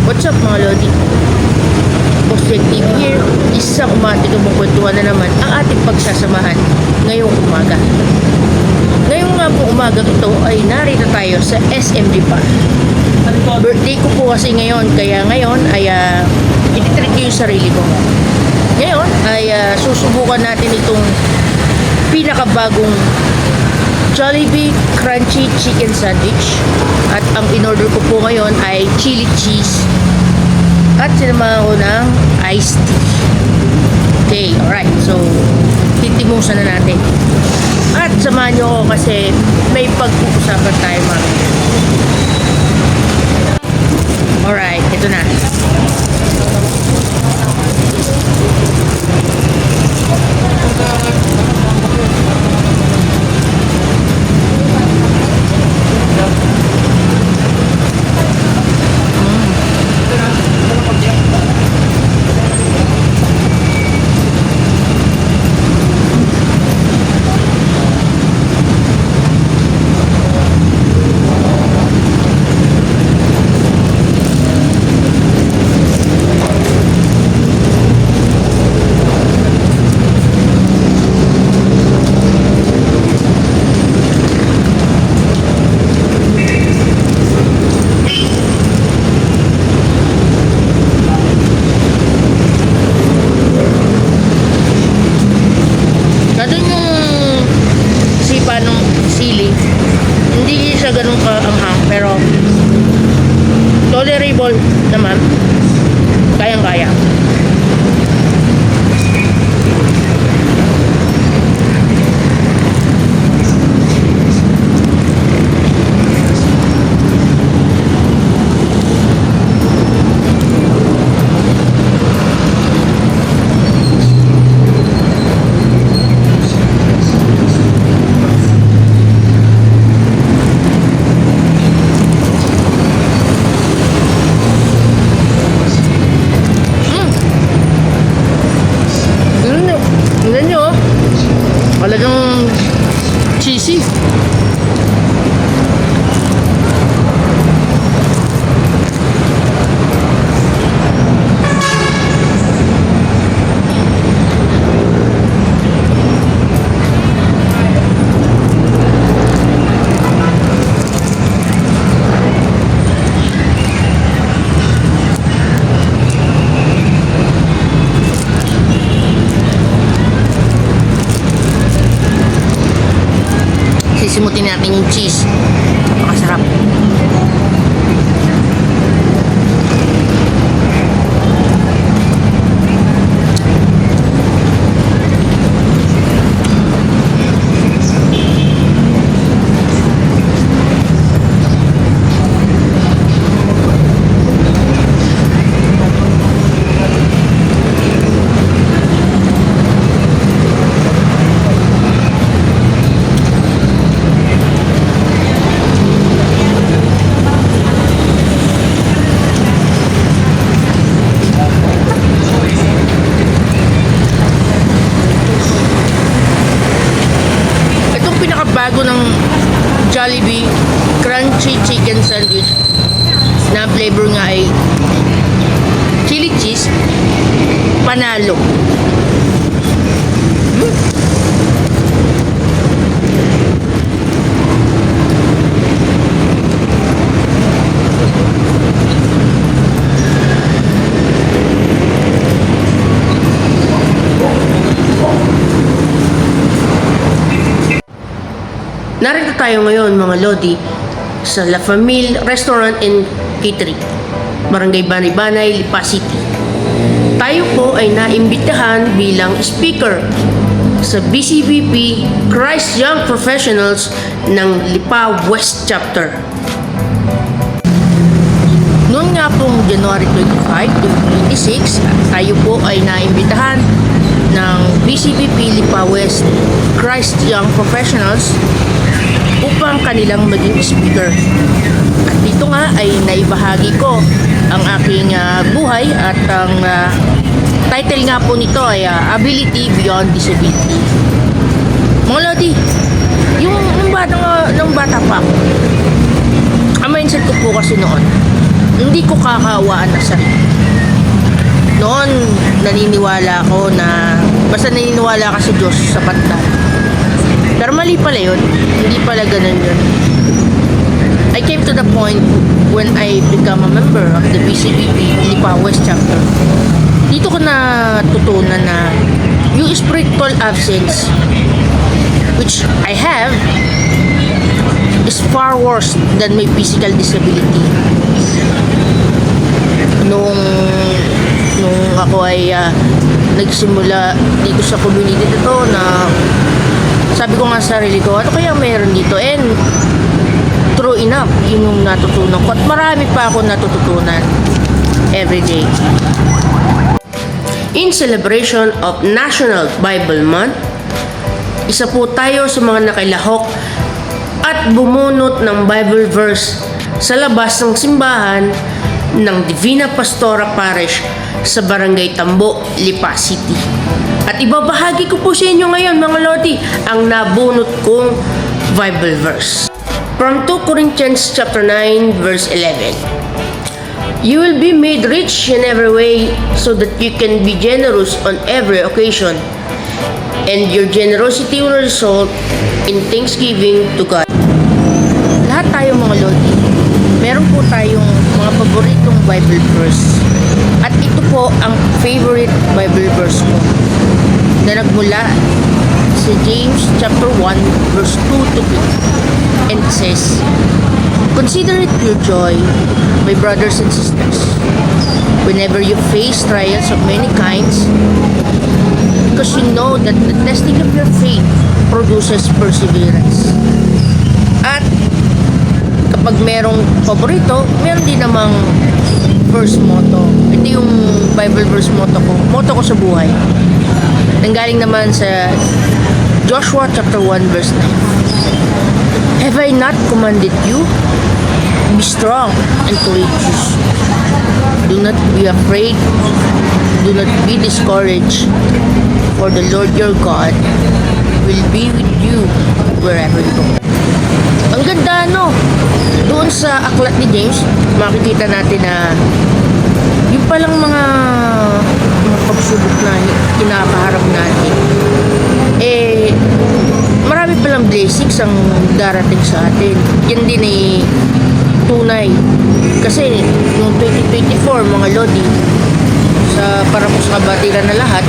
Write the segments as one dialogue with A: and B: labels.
A: What's up mga Lodi? Boss Jack TV here. Isang umating kwentuhan na naman ang ating pagsasamahan ngayong umaga. Ngayong nga po umaga ito ay narito tayo sa SMD Park. Birthday ko po kasi ngayon, kaya ngayon ay ititreat ko yung sarili ko. Ngayon ay susubukan natin itong pinakabagong Jollibee Crunchy Chicken Sandwich. At ang in-order ko po ngayon ay chili cheese at sinamahan ko ng iced tea. Okay, alright. So, titimusan na natin. At samahan nyo ako kasi may pag-uusapan tayo mamaya. Alright, ito na. Hindi siya ganun ka-anghang, pero tolerable naman. Kayang-kaya. Talagang cheesy. Sisimutin natin yung cheese. Napakasarap. Bago ng Jollibee Crunchy Chicken Sandwich na flavor nga ay chili cheese, panalo. Narito tayo ngayon mga Lodi sa La Famille Restaurant and Catering, Barangay Banay-Banay, Lipa City. Tayo po ay naimbitahan bilang speaker sa BCBP Christ Young Professionals ng Lipa West Chapter. Noon nga pong January 25, 2026, tayo po ay naimbitahan ng BCBP Lipa West Christ Young Professionals upang kanilang maging speaker. At dito nga ay naibahagi ko ang aking buhay at ang title nga po nito ay Ability Beyond Disability. Mga Lodi, yung bata pa ako, ang mindset ko po kasi noon, hindi ko kakawaan na sarili. Noon, naniniwala ako na basta naniniwala ka sa Diyos, sapat na. Pero mali pala yun. Hindi pala ganun yun. I came to the point when I become a member of the BCBP Lipa West Chapter. Dito ko natutunan na yung spiritual absence which I have is far worse than my physical disability. Nung ako ay nagsimula dito sa community dito na sabi ko nga sa sarili ko, ano kaya meron dito? And true enough, yun yung natutunan ko. At marami pa ako natututunan every day. In celebration of National Bible Month, isa po tayo sa mga nakilahok at bumunot ng Bible verse sa labas ng simbahan ng Divina Pastora Parish sa Barangay Tambo, Lipa City. At ibabahagi ko po sa inyo ngayon mga Lodi ang nabunot kong Bible verse. From 2 Corinthians chapter 9 verse 11. You will be made rich in every way so that you can be generous on every occasion. And your generosity will result in thanksgiving to God. Lahat tayo mga Lodi, meron po tayong mga paboritong Bible verse. At ito po ang favorite Bible verse ko na nagmula sa James chapter 1 verse 2 to 3. And it says, consider it pure joy, my brothers and sisters, whenever you face trials of many kinds, because you know that the testing of your faith produces perseverance. At kapag merong paborito, meron din namang verse motto. Ito yung Bible verse motto ko sa buhay. Nanggaling naman sa Joshua chapter 1 verse 9. Have I not commanded you? Be strong and courageous. Do not be afraid. Do not be discouraged. For the Lord your God will be with you wherever you go. Ang ganda, no? Doon sa aklat ni James, makikita natin na yung palang mga pagsubok na kinakaharap natin, marami palang blessings ang darating sa atin. Yan din tunay. Kasi noong 2024, mga Lodi, sa para po sa kabatiran na lahat,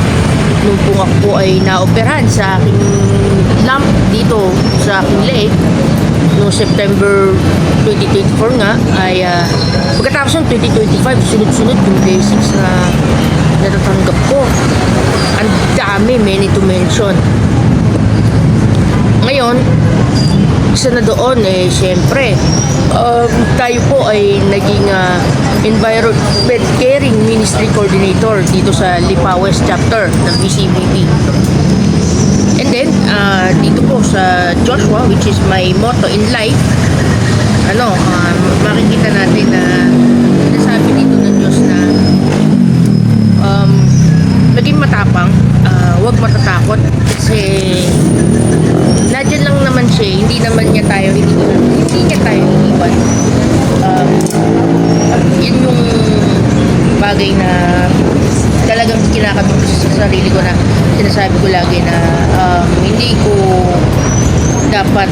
A: nung po ako po ay naoperahan sa aking lump dito sa aking leg, noong September 2024 nga, ay pagkatapos ng 2025, sunod-sunod yung blessings na natatanggap ko. Ang dami, many to mention. Ngayon, isa na doon siyempre, tayo po ay naging Environment Caring Ministry Coordinator dito sa Lipa West Chapter ng BCBP. And then, dito po sa Joshua, which is my motto in life, makikita natin na sinasabi dito ng Diyos na maging matapang, huwag matatakot kasi nadyan lang naman siya, hindi niya tayo iiwan. Yun yung bagay na talagang kinakabit ko sa sarili ko na sinasabi ko lagi na hindi ko dapat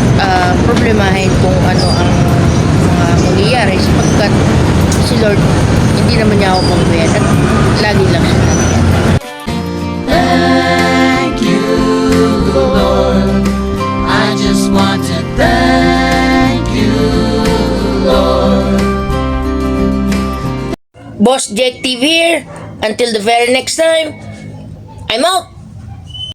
A: problemahin kung ano ang mga mangyayari sapagkat si Lord hindi naman niya ako pangbayan at lagi lang siya nandiyan.
B: Thank you, Lord. I just want to thank you, Lord.
A: Boss Jack TV here. Until the very next time, I'm out.